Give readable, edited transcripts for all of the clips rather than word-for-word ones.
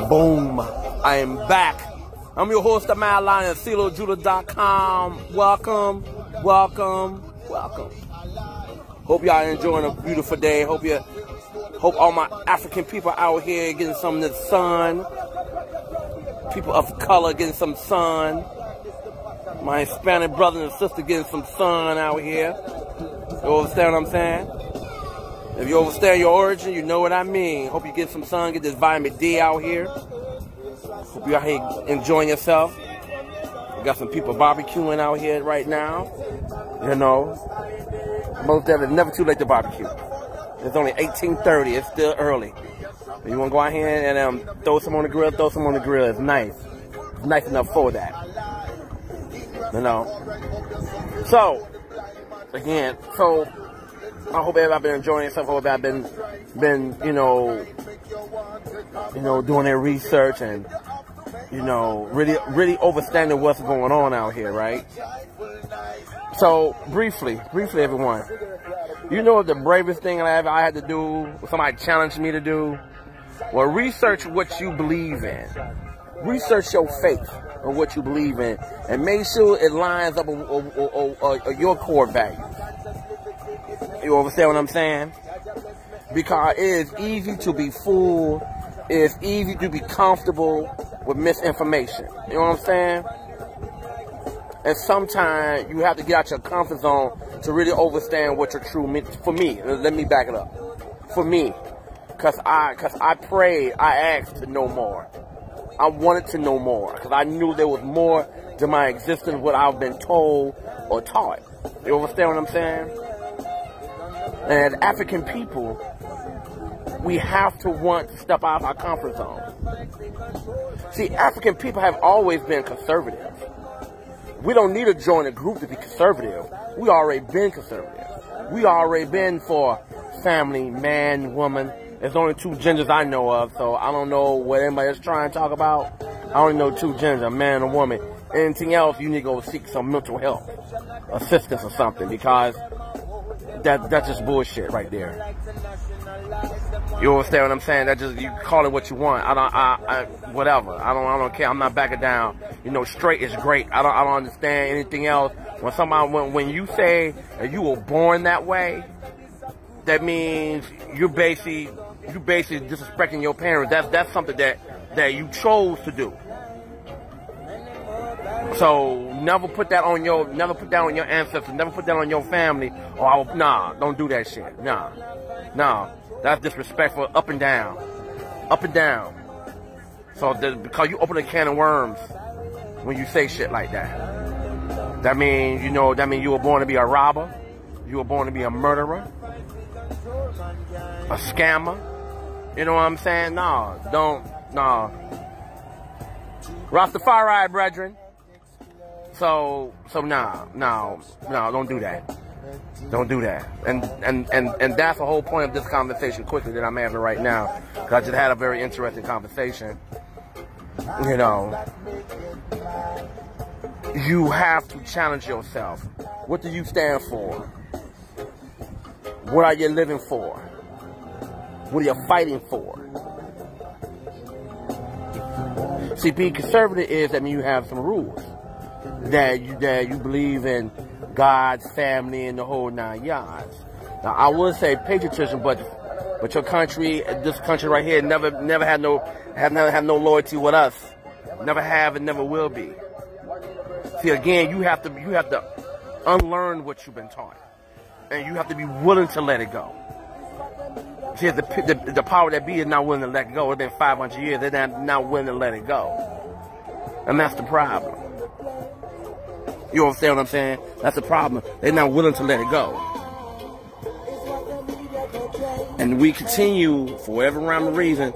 Boom. I am back. I'm your host of MadLion at CLOJudah.com. Welcome, welcome, welcome. Hope y'all enjoying a beautiful day. Hope all my African people out here getting some of the sun. People of color getting some sun. My Hispanic brothers and sisters getting some sun out here. You understand what I'm saying? If you understand your origin, you know what I mean. Hope you get some sun, get this vitamin D out here. Hope you out here enjoying yourself. We got some people barbecuing out here right now. You know, most of it, never too late to barbecue. It's only 18:30. It's still early. If you want to go out here and throw some on the grill, throw some on the grill. It's nice. It's nice enough for that. You know. So, again, I hope everybody been enjoying yourself. I hope everybody been you know, doing their research and, you know, really understanding what's going on out here, right? So, briefly, everyone, you know what the bravest thing I had to do, somebody challenged me to do? Well, research what you believe in. Research your faith or what you believe in, and make sure it lines up with your core values. You understand what I'm saying? Because it is easy to be fooled. It's easy to be comfortable with misinformation. You know what I'm saying? And sometimes you have to get out your comfort zone to really understand what your true means. For me, let me back it up. For me, because I prayed, I asked to know more. I wanted to know more because I knew there was more to my existence what I've been told or taught. You understand what I'm saying? And as African people, we have to want to step out of our comfort zone. See, African people have always been conservative. We don't need to join a group to be conservative. We already been conservative. We already been for family, man, woman. There's only two genders I know of, so I don't know what anybody's trying to talk about. I only know two genders, a man and a woman. Anything else, you need to go seek some mental health assistance or something, because that's just bullshit right there. You understand what I'm saying? That just, you call it what you want. Whatever. I don't care. I'm not backing down. You know, straight is great. I don't understand anything else. When you say that you were born that way, that means you're basically disrespecting your parents. That's something that you chose to do. So never put that on your ancestors. Never put that on your family. Nah, don't do that shit. Nah, that's disrespectful. Up and down. So because you open a can of worms when you say shit like that. That means you were born to be a robber. You were born to be a murderer, a scammer. You know what I'm saying? No. Rastafari, brethren. So no, don't do that. Don't do that. And that's the whole point of this conversation quickly that I'm having right now. Because I just had a very interesting conversation. You know, you have to challenge yourself. What do you stand for? What are you living for? What are you fighting for? See, being conservative is that you have some rules. That you believe in God, family, and the whole 9 yards. Now, I would say patriotism, but your country, this country right here, never had no loyalty with us. Never have and never will be. See, again, you have to unlearn what you've been taught, and you have to be willing to let it go. See, the power that be is not willing to let it go. It's been 500 years. They're not willing to let it go, and that's the problem. You understand what I'm saying? That's the problem. They're not willing to let it go. And we continue, for whatever rhyme or reason,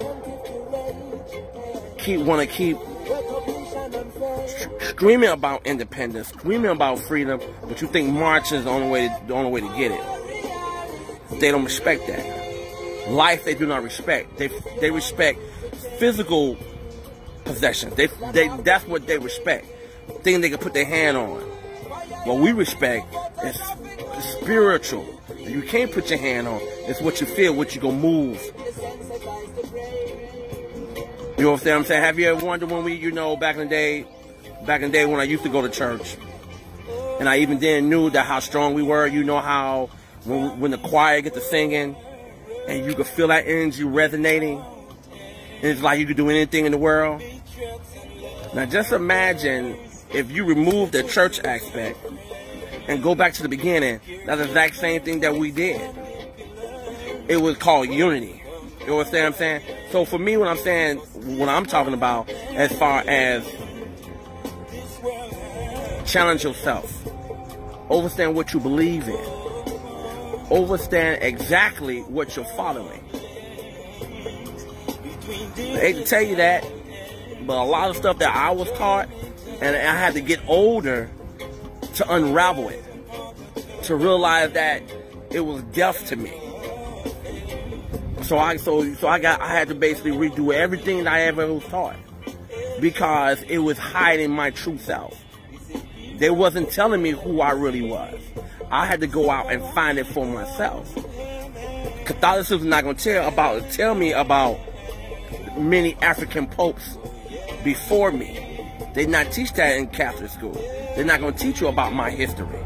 want to keep screaming about independence, screaming about freedom, but you think marching is the only way to get it. They don't respect that. Life they do not respect. They respect physical possessions. That's what they respect. Thing they can put their hand on. What we respect is spiritual. You can't put your hand on. It's what you feel, what you gonna move. You know what I'm saying? Have you ever wondered when we, you know, back in the day when I used to go to church, and I even then knew that how strong we were. You know how when the choir get to singing, and you could feel that energy resonating, and it's like you could do anything in the world. Now just imagine if you remove the church aspect and go back to the beginning. That's the exact same thing that we did. It was called unity. You know what I'm saying? So for me, what I'm talking about as far as challenge yourself, understand what you believe in, understand exactly what you're following. I hate to tell you that, but a lot of stuff that I was taught, and I had to get older to unravel it, to realize that it was death to me. So I had to basically redo everything that I ever was taught, because it was hiding my true self. They wasn't telling me who I really was. I had to go out and find it for myself. Catholicism is not going to tell me about many African popes before me. They not teach that in Catholic school. They're not going to teach you about my history.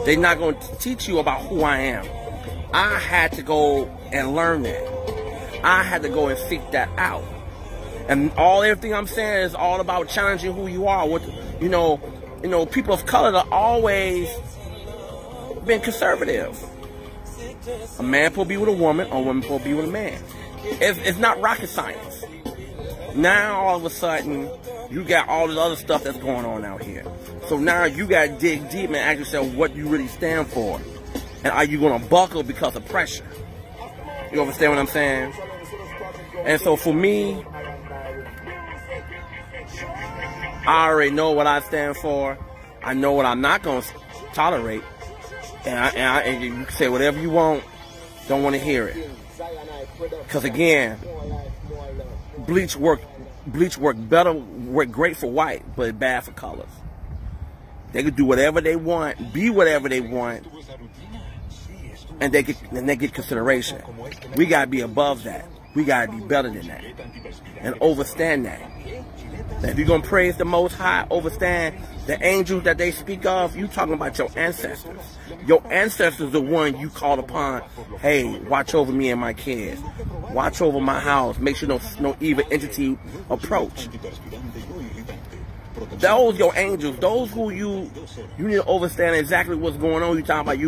They're not going to teach you about who I am. I had to go and learn that. I had to go and seek that out. And everything I'm saying is all about challenging who you are. You know, people of color have always been conservative. A man will be with a woman, or a woman will be with a man. It's not rocket science. Now all of a sudden, you got all this other stuff that's going on out here. So now you got to dig deep and ask yourself what you really stand for. And are you going to buckle because of pressure? You understand what I'm saying? And so for me, I already know what I stand for. I know what I'm not going to tolerate. And you can say whatever you want. Don't want to hear it. Because again, bleach work great for white, but bad for colors. They could do whatever they want, be whatever they want, and they get consideration. We gotta be above that. We gotta be better than that, and understand that. Now, if you're gonna praise the Most High, understand the angels that they speak of. You talking about your ancestors. Your ancestors are the one you called upon. Hey, watch over me and my kids. Watch over my house. Make sure no evil entity approach. Those your angels. Those who you need to understand exactly what's going on. You talking about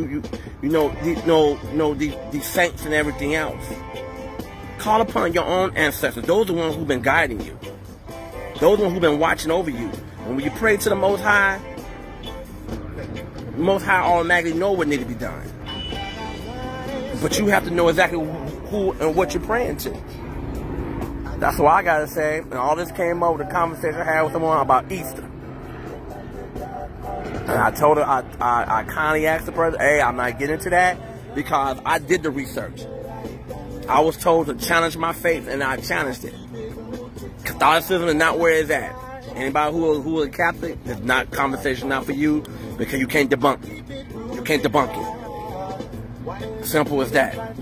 these saints and everything else. Call upon your own ancestors. Those are the ones who've been guiding you. Those are the ones who've been watching over you. And when you pray to the Most High automatically know what needs to be done. But you have to know exactly who and what you're praying to. That's what I gotta say. And all this came up with a conversation I had with someone about Easter. And I told her, I kindly asked the person, hey, I'm not getting into that because I did the research. I was told to challenge my faith, and I challenged it. Catholicism is not where it's at. Anybody who is Catholic, it's not conversation not for you, because you can't debunk it. You can't debunk it. Simple as that.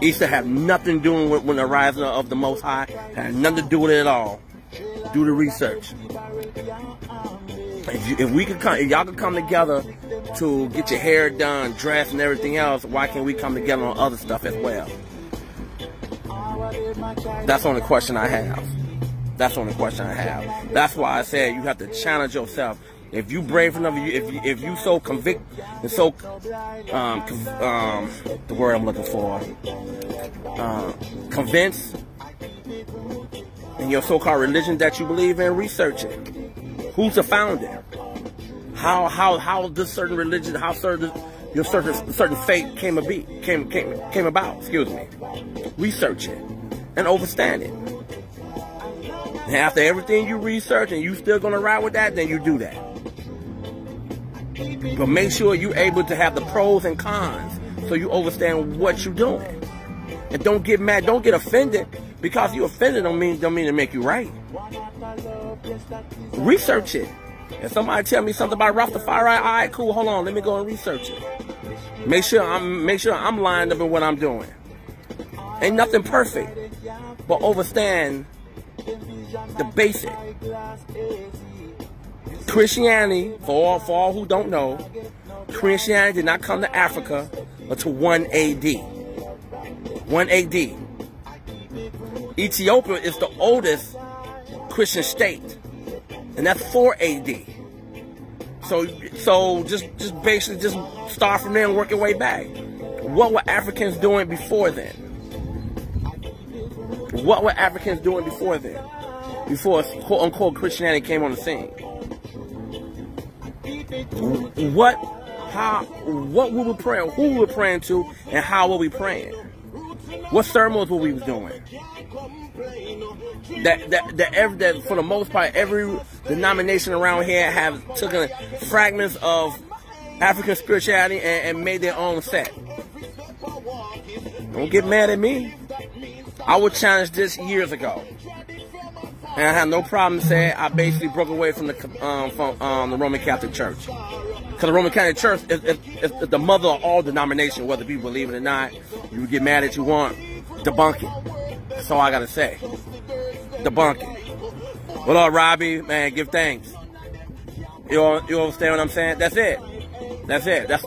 Easter had nothing to do with the rising of the Most High. Had nothing to do with it at all. Do the research. If y'all could come together to get your hair done, dress, and everything else, why can't we come together on other stuff as well? That's the only question I have. That's the only question I have. That's why I said you have to challenge yourself. If you brave enough, if you so convict and so the word I'm looking for, convinced in your so-called religion that you believe in, research it. Who's the founder? How this certain religion, how your certain faith came about. Excuse me. Research it and understand it. And after everything you research and you still gonna ride with that, then you do that. But make sure you're able to have the pros and cons so you understand what you're doing. And don't get mad, don't get offended. Because you offended don't mean to make you right. Research it. If somebody tell me something about Rastafari, all right, cool, hold on, let me go and research it. Make sure I'm lined up in what I'm doing. Ain't nothing perfect, but understand the basic. Christianity, for all who don't know, Christianity did not come to Africa until 1 AD. 1 AD. Ethiopia is the oldest Christian state, and that's 4 AD. So just basically just start from there and work your way back. What were Africans doing before then? What were Africans doing before then? Before quote-unquote Christianity came on the scene? What we were praying, who we were praying to, and how were we praying? What ceremonies were we doing? That for the most part, every denomination around here have taken fragments of African spirituality and made their own set. Don't get mad at me. I would challenge this years ago, and I have no problem saying I basically broke away from the Roman Catholic Church, because the Roman Catholic Church is the mother of all denominations, whether people believe it or not. You get mad if you want, debunk it. That's all I gotta say. Debunk it. What up, Robbie? Man, give thanks. You understand what I'm saying? That's it. That's it. That's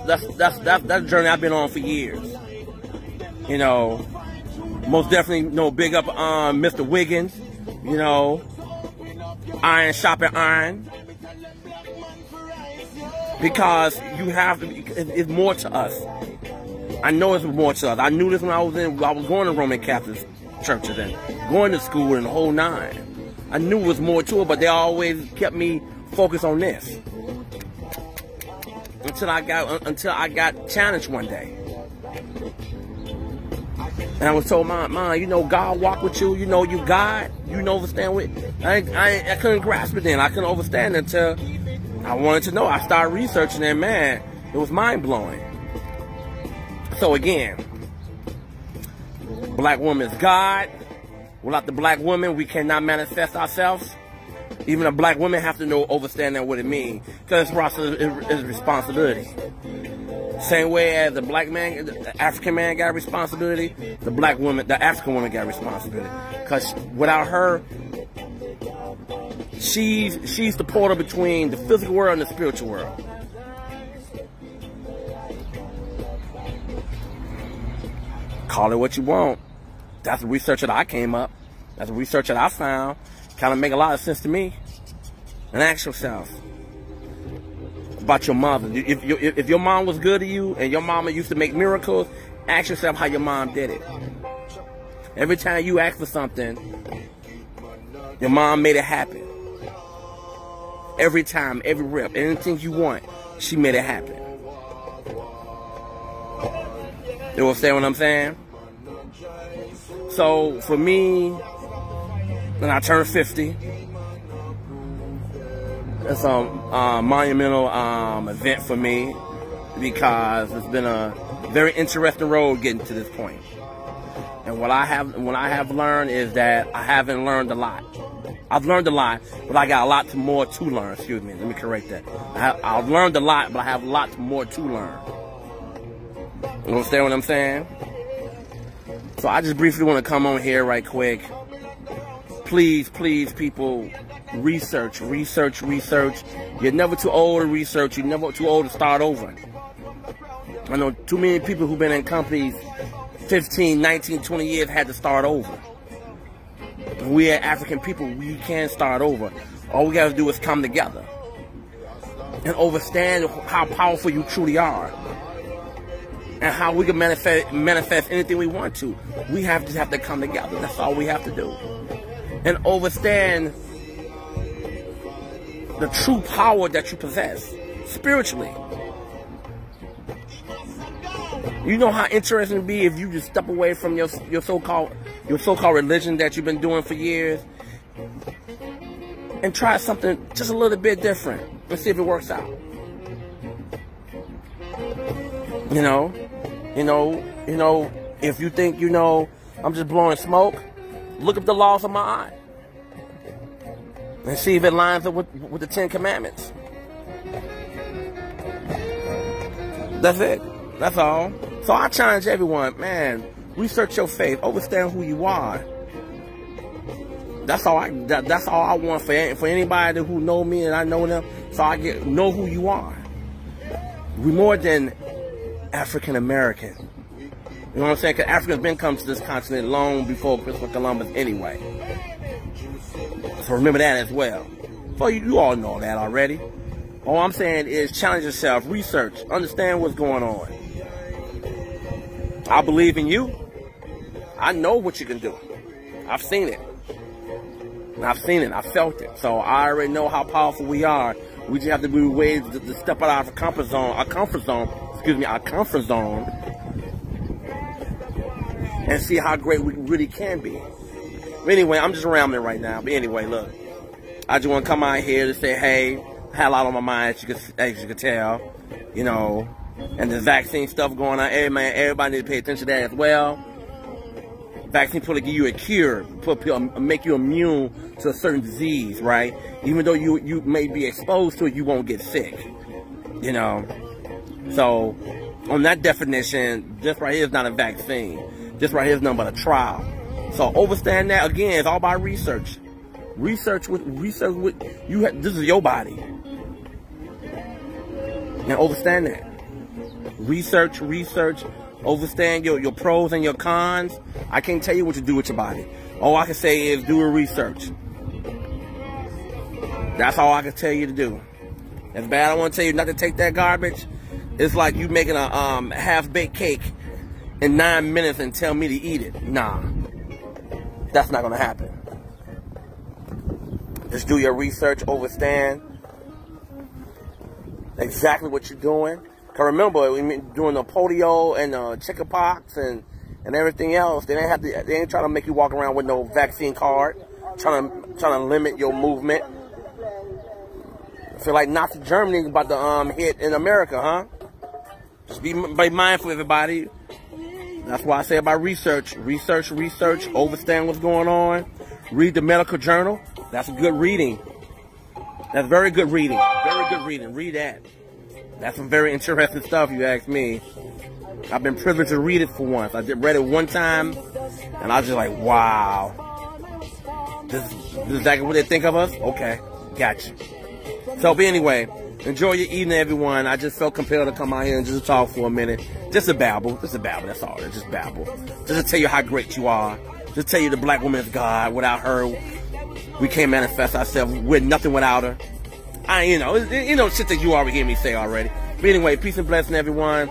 the journey I've been on for years. You know, most definitely, you know, big up Mr. Wiggins. You know, iron shopping iron. Because you have to, it's more to us. I know it's more to us. I knew this when I was going to Roman Catholic churches and going to school and the whole nine. I knew it was more to it, but they always kept me focused on this. Until I got challenged one day. And I was told, Mom, you know, God walk with you. You know, you God. You know, understand with. I couldn't grasp it then. I couldn't understand it until I wanted to know. I started researching, and man, it was mind blowing. So again, black woman is God. Without the black woman, we cannot manifest ourselves. Even a black woman have to know, understand that what it means, because it's responsibility. Same way as the black man, the African man got responsibility, the black woman, the African woman got responsibility. Because without her, she's the portal between the physical world and the spiritual world. Call it what you want. That's the research that I came up. That's the research that I found. Kind of make a lot of sense to me. And ask yourself about your mother. If your mom was good to you and your mama used to make miracles, ask yourself how your mom did it. Every time you ask for something, your mom made it happen. Every time, every rep, anything you want, she made it happen. You understand what I'm saying? So for me, when I turned 50, it's a monumental event for me, because it's been a very interesting road getting to this point. And what I have learned is that I haven't learned a lot. I've learned a lot, but I got a lot more to learn. Excuse me, let me correct that. I've learned a lot, but I have a lot more to learn. You understand what I'm saying? So I just briefly want to come on here right quick. Please, please, people, research. You're never too old to research. You're never too old to start over. I know too many people who've been in companies 15, 19, 20 years had to start over. We are African people. We can't start over. All we got to do is come together and understand how powerful you truly are, and how we can manifest anything we want to. We have to come together. That's all we have to do. And understand the true power that you possess spiritually. You know how interesting it would be if you just step away from your so-called religion that you've been doing for years and try something just a little bit different and see if it works out. You know, if you think, I'm just blowing smoke, look up the laws of my eye and see if it lines up with the 10 Commandments. That's it. That's all. So I challenge everyone, man, research your faith, understand who you are. That's all I want for anybody who know me and I know them. So I know who you are. We're more than African American. You know what I'm saying? Because Africans been come to this continent long before Christopher Columbus anyway. So remember that as well. So you all know that already. All I'm saying is challenge yourself, research, understand what's going on. I believe in you. I know what you can do. I've seen it. I've seen it. I felt it. So I already know how powerful we are. We just have to be ways to step out of our comfort zone, and see how great we really can be. But anyway, I'm just rambling right now. But anyway, look, I just want to come out here to say, hey, I had a lot on my mind, as you can tell, you know, and the vaccine stuff going on. Everybody needs to pay attention to that as well. Vaccine probably give you a cure, make you immune to a certain disease, right? Even though you may be exposed to it, you won't get sick, you know. So, on that definition, this right here is not a vaccine. This right here is nothing but a trial. So, understand that, again, it's all about research. Research with you. This is your body. Now, understand that. Research. Understand your pros and your cons. I can't tell you what to do with your body. All I can say is do a research. That's all I can tell you to do. As bad I want to tell you not to take that garbage, it's like you making a half-baked cake in 9 minutes and tell me to eat it. Nah. That's not going to happen. Just do your research, understand exactly what you're doing. Cause remember, doing the polio and chickenpox and everything else, they ain't trying to make you walk around with no vaccine card, trying to limit your movement. I feel like Nazi Germany about to hit in America, huh? Just be mindful, everybody. That's why I say about research, understand what's going on. Read the medical journal. That's good reading. That's very good reading. Very good reading. Read that. That's some very interesting stuff, you ask me. I've been privileged to read it for once. I read it one time, and I was just like, wow. This is exactly what they think of us? Okay, gotcha. So, but anyway, enjoy your evening, everyone. I just felt compelled to come out here and just talk for a minute. Just a babble, that's all. Just babble. Just to tell you how great you are. Just tell you the black woman is God. Without her, we can't manifest ourselves. We're nothing without her. You know, shit that you already hear me say already. But anyway, peace and blessing, everyone.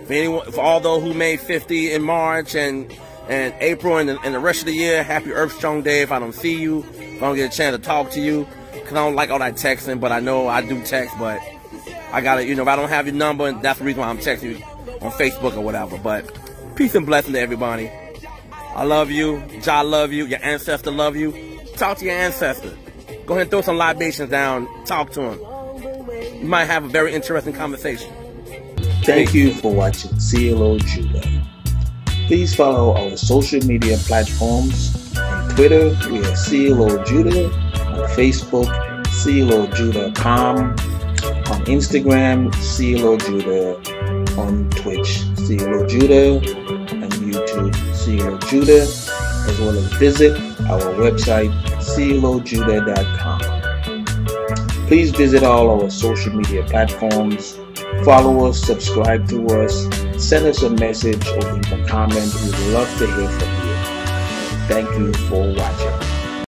For all those who made 50 in March and April and the rest of the year, happy Earth Strong Day. If I don't see you, if I don't get a chance to talk to you, because I don't like all that texting, but I know I do text, but I gotta, if I don't have your number, that's the reason why I'm texting you on Facebook or whatever. But peace and blessing to everybody. I love you. Jah love you. Your ancestor love you. Talk to your ancestor. Go ahead and throw some libations down. Talk to him. You might have a very interesting conversation. Thank you for watching CLOJudah. Please follow our social media platforms. On Twitter, we are CLOJudah. On Facebook, CLOJudah.com. On Instagram, CLOJudah. On Twitch, CLOJudah. And YouTube, CLOJudah. As well as visit our website, CLOJudah.com. Please visit all our social media platforms. Follow us, subscribe to us, send us a message or leave a comment. We'd love to hear from you. Thank you for watching.